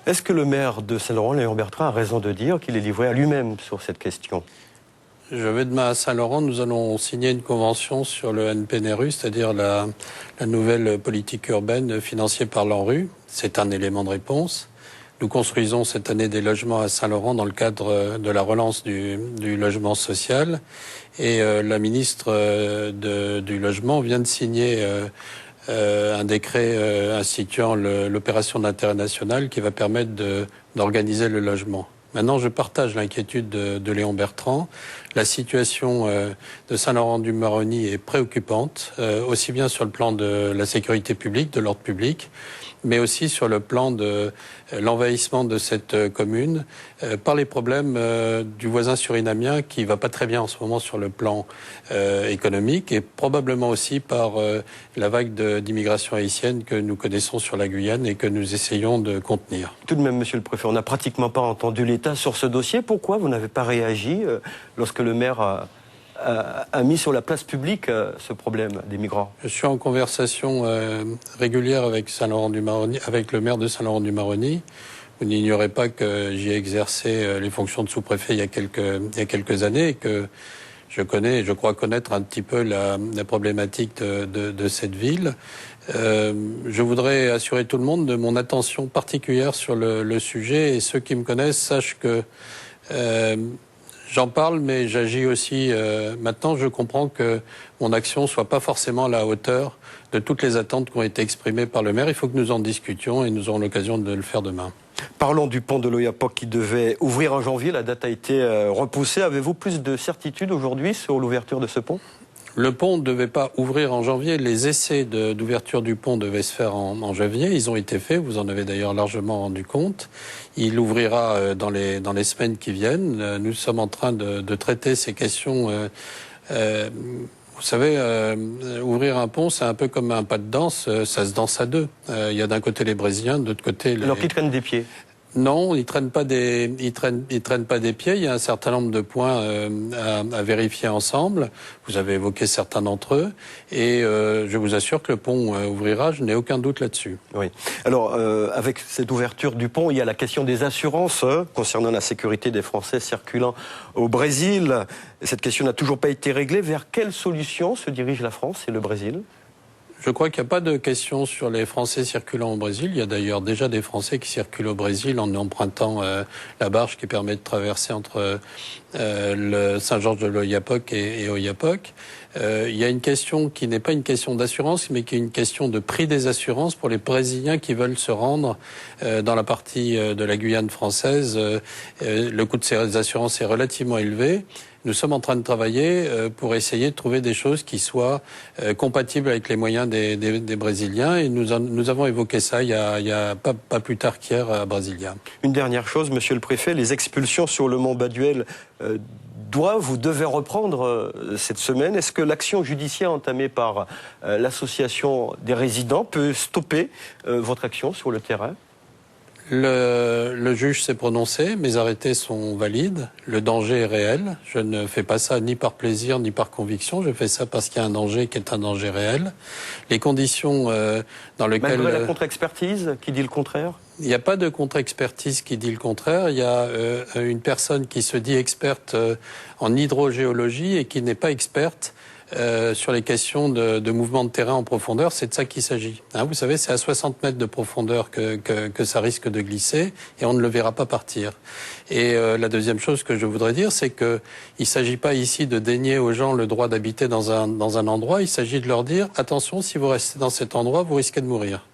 Est-ce que le maire de Saint-Laurent, Léon Bertrand, a raison de dire qu'il est livré à lui-même sur cette question? Je vais demain à Saint-Laurent, nous allons signer une convention sur le NPNRU, c'est-à-dire la nouvelle politique urbaine financée par l'ANRU. C'est un élément de réponse. Nous construisons cette année des logements à Saint-Laurent dans le cadre de la relance du logement social. Et la ministre du Logement vient de signer un décret instituant l'opération d'intérêt national qui va permettre d'organiser le logement. Maintenant, je partage l'inquiétude de Léon Bertrand. La situation de Saint-Laurent-du-Maroni est préoccupante, aussi bien sur le plan de la sécurité publique, de l'ordre public, mais aussi sur le plan de l'envahissement de cette commune par les problèmes du voisin surinamien qui va pas très bien en ce moment sur le plan économique et probablement aussi par la vague d'immigration haïtienne que nous connaissons sur la Guyane et que nous essayons de contenir. Tout de même, monsieur le préfet, on n'a pratiquement pas entendu l'État sur ce dossier. Pourquoi vous n'avez pas réagi lorsque le maire a mis sur la place publique ce problème des migrants? Je suis en conversation régulière avec Saint-Laurent-du-Maroni, avec le maire de Saint-Laurent-du-Maroni. Vous n'ignorez pas que j'ai exercé les fonctions de sous-préfet il y a quelques années et que je connais, je crois connaître un petit peu la problématique de cette ville. Je voudrais assurer tout le monde de mon attention particulière sur le sujet et ceux qui me connaissent sachent que j'en parle, mais j'agis aussi. Maintenant, je comprends que mon action soit pas forcément à la hauteur de toutes les attentes qui ont été exprimées par le maire. Il faut que nous en discutions et nous aurons l'occasion de le faire demain. Parlons du pont de l'Oyapock qui devait ouvrir en janvier. La date a été repoussée. Avez-vous plus de certitude aujourd'hui sur l'ouverture de ce pont? Le pont ne devait pas ouvrir en janvier. Les essais d'ouverture du pont devaient se faire en janvier. Ils ont été faits. Vous en avez d'ailleurs largement rendu compte. Il ouvrira dans les semaines qui viennent. Nous sommes en train de traiter ces questions. Vous savez, ouvrir un pont, c'est un peu comme un pas de danse. Ça se danse à deux. Il y a d'un côté les Brésiliens, de l'autre côté les... Alors qu'ils traînent des pieds? Non, ils traînent pas des pieds. Il y a un certain nombre de points à vérifier ensemble. Vous avez évoqué certains d'entre eux, et je vous assure que le pont ouvrira. Je n'ai aucun doute là-dessus. Oui. Alors, avec cette ouverture du pont, il y a la question des assurances concernant la sécurité des Français circulant au Brésil. Cette question n'a toujours pas été réglée. Vers quelle solution se dirigent la France et le Brésil? Je crois qu'il n'y a pas de question sur les Français circulant au Brésil. Il y a d'ailleurs déjà des Français qui circulent au Brésil en empruntant la barge qui permet de traverser entre le Saint-Georges de l'Oyapock et Oyapock. Il y a une question qui n'est pas une question d'assurance, mais qui est une question de prix des assurances pour les Brésiliens qui veulent se rendre dans la partie de la Guyane française. Le coût de ces assurances est relativement élevé. Nous sommes en train de travailler pour essayer de trouver des choses qui soient compatibles avec les moyens des Brésiliens. Et nous avons évoqué ça il y a pas plus tard qu'hier à Brasilia. Une dernière chose, monsieur le préfet, les expulsions sur le Mont Baduel vous devez reprendre cette semaine. Est-ce que l'action judiciaire entamée par l'association des résidents peut stopper votre action sur le terrain? Le juge s'est prononcé, mes arrêtés sont valides, le danger est réel. Je ne fais pas ça ni par plaisir ni par conviction, je fais ça parce qu'il y a un danger qui est un danger réel. Les conditions dans lesquelles... Malgré la contre-expertise qui dit le contraire? Il n'y a pas de contre-expertise qui dit le contraire. Il y a une personne qui se dit experte en hydrogéologie et qui n'est pas experte sur les questions de mouvement de terrain en profondeur. C'est de ça qu'il s'agit. Vous savez, c'est à 60 mètres de profondeur que ça risque de glisser et on ne le verra pas partir. Et la deuxième chose que je voudrais dire, c'est que il s'agit pas ici de dénier aux gens le droit d'habiter dans un endroit. Il s'agit de leur dire, attention, si vous restez dans cet endroit, vous risquez de mourir.